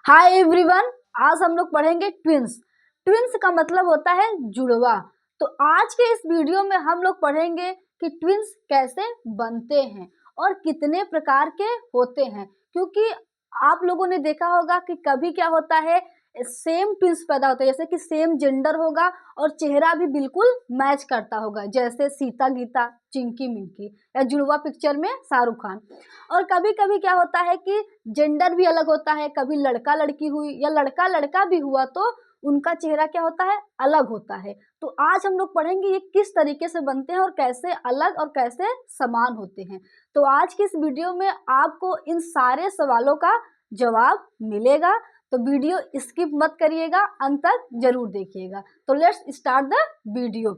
Hi everyone, आज हम लोग पढ़ेंगे ट्विंस। ट्विंस का मतलब होता है जुड़वा। तो आज के इस वीडियो में हम लोग पढ़ेंगे कि ट्विंस कैसे बनते हैं और कितने प्रकार के होते हैं। क्योंकि आप लोगों ने देखा होगा कि कभी क्या होता है, सेम ट्विंस पैदा होते हैं, जैसे कि सेम जेंडर होगा और चेहरा भी बिल्कुल मैच करता होगा, जैसे सीता गीता, चिंकी मिंकी या जुड़वा पिक्चर में शाहरुख खान। और कभी कभी क्या होता है कि जेंडर भी अलग होता है, कभी लड़का लड़की हुई या लड़का लड़का भी हुआ तो उनका चेहरा क्या होता है, अलग होता है। तो आज हम लोग पढ़ेंगे ये किस तरीके से बनते हैं और कैसे अलग और कैसे समान होते हैं। तो आज की इस वीडियो में आपको इन सारे सवालों का जवाब मिलेगा। तो वीडियो स्किप मत करिएगा, अंत तक जरूर देखिएगा। तो let's start the video.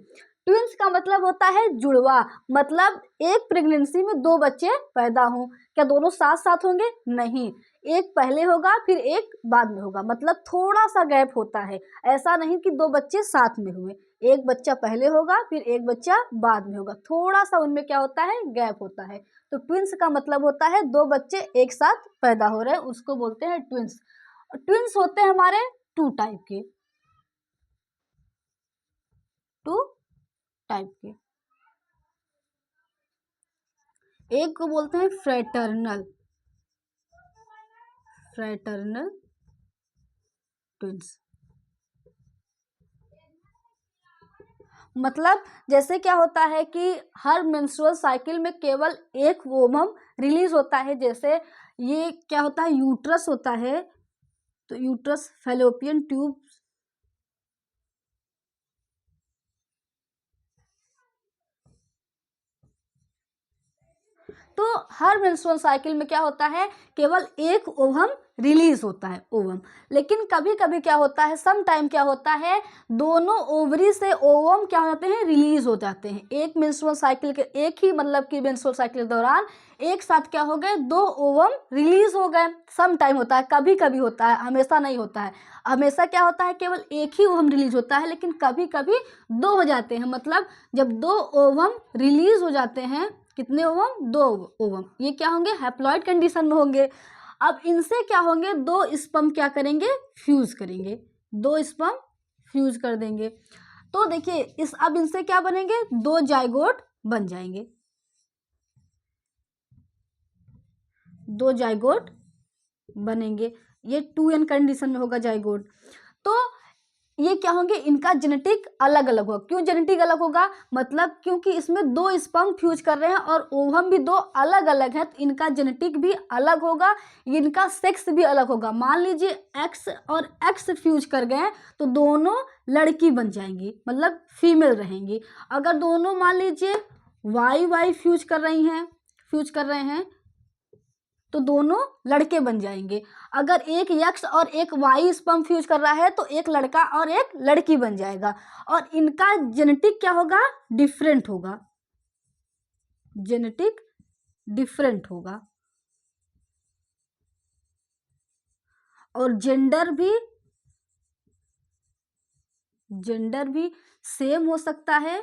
Twins का मतलब होता है जुड़वा। मतलब एक प्रेगनेंसी में दो बच्चे पैदा हों। क्या दोनों साथ साथ होंगे? नहीं, एक पहले होगा फिर एक बाद में होगा। मतलब थोड़ा सा गैप होता है, ऐसा नहीं कि दो बच्चे साथ में हुए। एक बच्चा पहले होगा फिर एक बच्चा बाद में होगा, थोड़ा सा उनमें क्या होता है, गैप होता है। तो ट्विंस का मतलब होता है दो बच्चे एक साथ पैदा हो रहे हैं, उसको बोलते हैं ट्विंस। ट्विंस होते हैं हमारे टू टाइप के, टू टाइप के। एक को बोलते हैं फ्रेटर्नल, फ्रेटर्नल ट्विंस। मतलब जैसे क्या होता है कि हर मेंस्ट्रुअल साइकिल में केवल एक ओवम रिलीज होता है। जैसे ये क्या होता है, यूट्रस होता है, तो यूट्रस फैलोपियन ट्यूब, तो हर मेंस्ट्रुअल साइकिल में क्या होता है, केवल एक ओवम रिलीज होता है, ओवम। लेकिन कभी कभी क्या होता है, सम टाइम क्या होता है, दोनों ओवरी से ओवम क्या हो जाते हैं, रिलीज हो जाते हैं। एक मेंस्ट्रुअल साइकिल के, एक ही मतलब कि मेंस्ट्रुअल साइकिल के दौरान एक साथ क्या हो गए, दो ओवम रिलीज हो गए। सम टाइम होता है, कभी कभी होता है, हमेशा नहीं होता है। हमेशा क्या होता है, केवल एक ही ओवम रिलीज होता है, लेकिन कभी कभी दो हो जाते हैं। मतलब जब दो ओवम रिलीज हो जाते हैं, कितने ओवम, दो ओवम, ये क्या होंगे, हैप्लॉइड कंडीशन में होंगे। अब इनसे क्या होंगे, दो स्पर्म क्या करेंगे, फ्यूज करेंगे, दो स्पर्म फ्यूज कर देंगे। तो देखिए इस, अब इनसे क्या बनेंगे, दो जाइगोट बन जाएंगे, दो जाइगोट बनेंगे। ये 2n कंडीशन में होगा जाइगोट। तो ये क्या होंगे, इनका जेनेटिक अलग अलग होगा। क्यों जेनेटिक अलग होगा, मतलब क्योंकि इसमें दो स्पर्म फ्यूज कर रहे हैं और ओवम भी दो अलग अलग है, तो इनका जेनेटिक भी अलग होगा, इनका सेक्स भी अलग होगा। मान लीजिए एक्स और एक्स फ्यूज कर गए तो दोनों लड़की बन जाएंगी, मतलब फीमेल रहेंगी। अगर दोनों मान लीजिए वाई वाई फ्यूज कर रही हैं, फ्यूज कर रहे हैं, तो दोनों लड़के बन जाएंगे। अगर एक एक्स और एक वाई स्पर्म फ्यूज कर रहा है तो एक लड़का और एक लड़की बन जाएगा। और इनका जेनेटिक क्या होगा, डिफरेंट होगा, जेनेटिक डिफरेंट होगा। और जेंडर भी सेम हो सकता है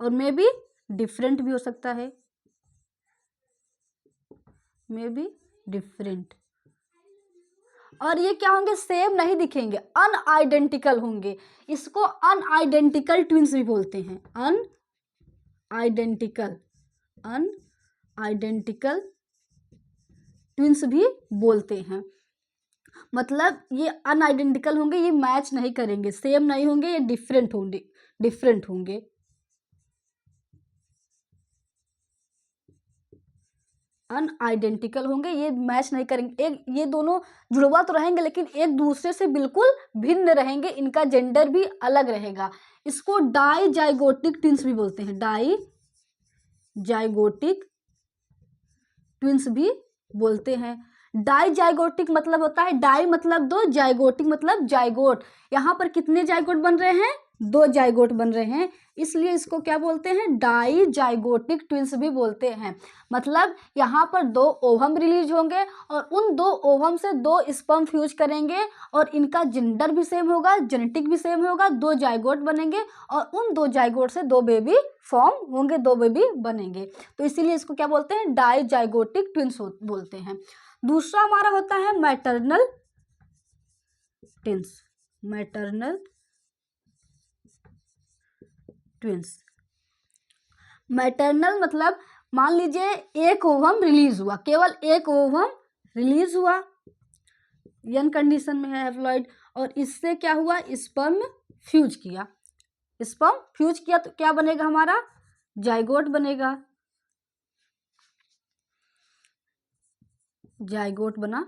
और मे बी डिफरेंट भी हो सकता है, मे बी डिफरेंट। और ये क्या होंगे, सेम नहीं दिखेंगे, अनआइडेंटिकल होंगे। इसको अनआइडेंटिकल ट्विंस भी बोलते हैं, अनआइडेंटिकल, अनआइडेंटिकल ट्विंस भी बोलते हैं। मतलब ये अनआइडेंटिकल होंगे, ये मैच नहीं करेंगे, सेम नहीं होंगे, ये डिफरेंट होंगे, डिफरेंट होंगे। अनआइडेंटिकल होंगे, ये मैच नहीं करेंगे। एक ये दोनों जुड़वा तो रहेंगे लेकिन एक दूसरे से बिल्कुल भिन्न रहेंगे, इनका जेंडर भी अलग रहेगा। इसको डाइजाइगोटिक ट्विंस भी बोलते हैं, डाइजाइगोटिक ट्विंस भी बोलते हैं। डाइजाइगोटिक मतलब होता है, डाई मतलब दो, जाइगोटिक मतलब जाइगोट। यहाँ पर कितने जाइगोट बन रहे हैं, दो जाइगोट बन रहे हैं, इसलिए इसको क्या बोलते हैं, डाइजाइगोटिक ट्विंस भी बोलते हैं। मतलब यहाँ पर दो ओवम रिलीज होंगे और उन दो ओवम से दो स्पर्म फ्यूज करेंगे और इनका जेंडर भी सेम होगा, जेनेटिक भी सेम होगा, दो जाइगोट बनेंगे और उन दो जाइगोट से दो बेबी फॉर्म होंगे, दो बेबी बनेंगे। तो इसीलिए इसको क्या बोलते हैं, डाइजाइगोटिक ट्विंस बोलते हैं। दूसरा हमारा होता है maternal twins, maternal twins. Maternal मतलब मान लीजिए एक ओवम रिलीज हुआ, केवल एक ओवम रिलीज हुआ, यंग कंडीशन में है हैप्लॉइड, और इससे क्या हुआ, स्पर्म फ्यूज किया। स्पर्म फ्यूज किया तो क्या बनेगा, हमारा जाइगोट बनेगा। जाइगोट बना,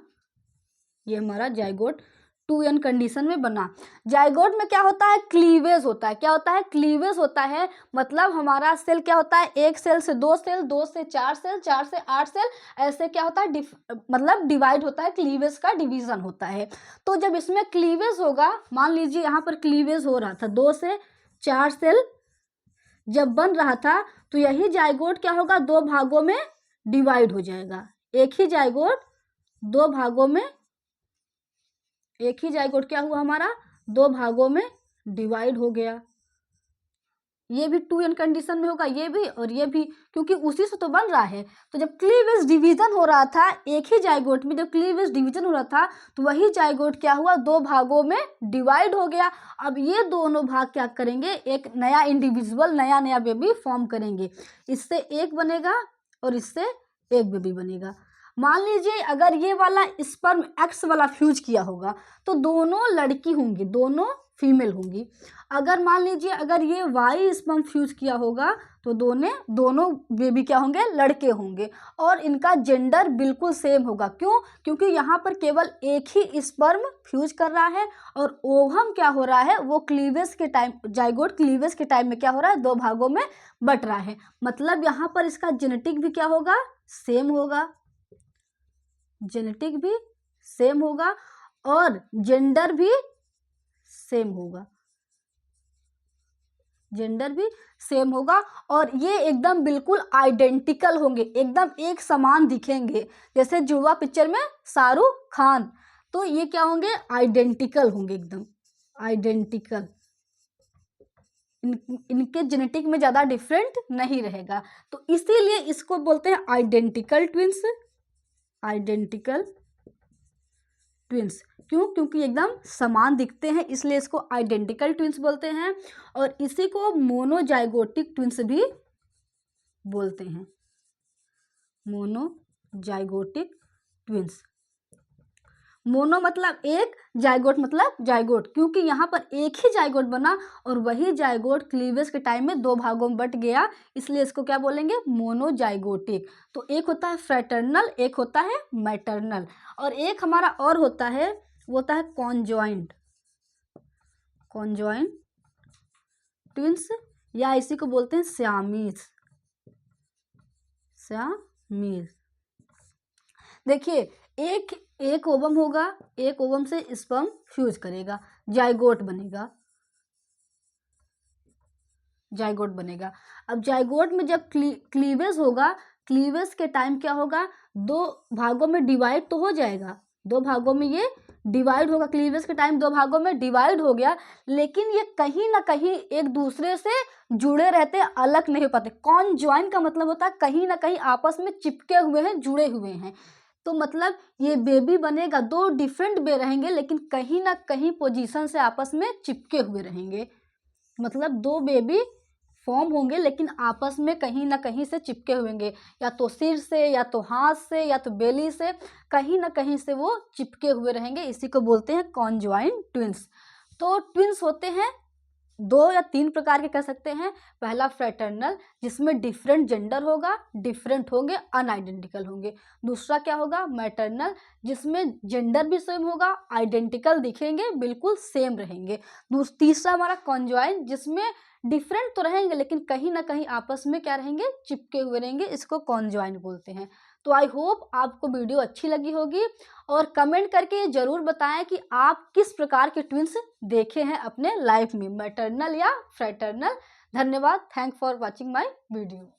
ये हमारा जाइगोट 2n कंडीशन में बना। जाइगोट में क्या होता है, क्लीवेज होता है। क्या होता है, क्लीवेज होता है। मतलब हमारा सेल क्या होता है, एक सेल से दो सेल, दो से चार सेल, चार से 8 सेल, ऐसे क्या होता है, मतलब डिवाइड होता है, क्लीवेज का डिवीजन होता है। तो जब इसमें क्लीवेज होगा, मान लीजिए यहाँ पर क्लीवेज हो रहा था, 2 से 4 सेल जब बन रहा था, तो यही जाइगोट क्या होगा, 2 भागों में डिवाइड हो जाएगा। एक ही जाइगोट 2 भागों में, एक ही जाइगोट क्या हुआ हमारा, 2 भागों में डिवाइड हो गया। ये भी 2n कंडीशन में होगा, ये भी और ये भी, क्योंकि उसी से तो बन रहा है। तो जब क्लीवेज डिवीजन हो रहा था, एक ही जाइगोट में जब क्लीवेज डिवीजन हो रहा था, तो वही जाइगोट क्या हुआ, 2 भागों में डिवाइड हो गया। अब ये दोनों भाग क्या करेंगे, एक नया इंडिविजुअल, नया नया बेबी फॉर्म करेंगे। इससे एक बनेगा और इससे एक बेबी बनेगा। मान लीजिए अगर ये वाला स्पर्म एक्स वाला फ्यूज किया होगा, तो दोनों लड़की होंगी, दोनों फीमेल होंगी। अगर मान लीजिए अगर ये वाई स्पर्म फ्यूज किया होगा, तो दोनों बेबी क्या होंगे, लड़के होंगे, और इनका जेंडर बिल्कुल सेम होगा। क्यों, क्योंकि यहाँ पर केवल एक ही स्पर्म फ्यूज कर रहा है, और ओवम क्या हो रहा है, वो क्लीवेज के टाइम, जाइगोट क्लीवेज के टाइम में क्या हो रहा है, 2 भागों में बट रहा है। मतलब यहाँ पर इसका जेनेटिक भी क्या होगा, सेम होगा, जेनेटिक भी सेम होगा, और जेंडर भी सेम होगा, जेंडर भी सेम होगा। और ये एकदम बिल्कुल आइडेंटिकल होंगे, एकदम एक समान दिखेंगे, जैसे जुड़वा पिक्चर में शाहरुख खान। तो ये क्या होंगे, आइडेंटिकल होंगे, एकदम आइडेंटिकल। इनके जेनेटिक में ज़्यादा डिफरेंट नहीं रहेगा, तो इसीलिए इसको बोलते हैं आइडेंटिकल ट्विंस। आइडेंटिकल ट्विंस क्यों, क्योंकि एकदम समान दिखते हैं, इसलिए इसको आइडेंटिकल ट्विंस बोलते हैं। और इसी को मोनोजाइगोटिक ट्विंस भी बोलते हैं, मोनोजाइगोटिक ट्विंस। मोनो मतलब एक, जाइगोट मतलब जाइगोट, क्योंकि यहाँ पर एक ही जाइगोट बना और वही जाइगोट क्लीवेज के टाइम में 2 भागों में बट गया, इसलिए इसको क्या बोलेंगे, मोनोजाइगोटिक। तो एक होता है फ्रेटर्नल, एक होता है मैटरनल, और एक हमारा और होता है, वो होता है कॉन्जॉइंट, कॉन्जॉइंट ट्विंस, या इसी को बोलते हैं सियामीज, सियामीज। देखिए एक ओवम होगा, एक ओवम से स्पर्म फ्यूज करेगा, जाइगोट बनेगा, जाइगोट बनेगा। अब जाइगोट में जब क्लीवेज होगा, क्लीवेज के टाइम क्या होगा, 2 भागों में डिवाइड तो हो जाएगा, 2 भागों में ये डिवाइड होगा, क्लीवेज के टाइम 2 भागों में डिवाइड हो गया, लेकिन ये कहीं ना कहीं एक दूसरे से जुड़े रहते हैं, अलग नहीं हो पाते। कॉन्जॉइन का मतलब होता है कहीं ना कहीं आपस में चिपके हुए हैं, जुड़े हुए हैं। तो मतलब ये बेबी बनेगा, 2 डिफरेंट बे रहेंगे, लेकिन कहीं ना कहीं पोजीशन से आपस में चिपके हुए रहेंगे। मतलब 2 बेबी फॉर्म होंगे, लेकिन आपस में कहीं ना कहीं से चिपके हुएंगे, या तो सिर से, या तो हाथ से, या तो बेली से, कहीं ना कहीं से वो चिपके हुए रहेंगे। इसी को बोलते हैं कॉन्जॉइंट ट्विंस। तो ट्विंस होते हैं 2 या 3 प्रकार के कह सकते हैं। पहला फ्रेटर्नल, जिसमें डिफरेंट जेंडर होगा, डिफरेंट होंगे, अनआइडेंटिकल होंगे। दूसरा क्या होगा, मैटरनल, जिसमें जेंडर भी सेम होगा, आइडेंटिकल दिखेंगे, बिल्कुल सेम रहेंगे। तीसरा हमारा कॉन्जॉइंट, जिसमें डिफरेंट तो रहेंगे, लेकिन कहीं ना कहीं आपस में क्या रहेंगे, चिपके हुए रहेंगे, इसको कॉन्जॉइंट बोलते हैं। तो आई होप आपको वीडियो अच्छी लगी होगी, और कमेंट करके ये जरूर बताएं कि आप किस प्रकार के ट्विंस देखे हैं अपने लाइफ में, मैटरनल या फ्रेटर्नल। धन्यवाद, thank for watching my video.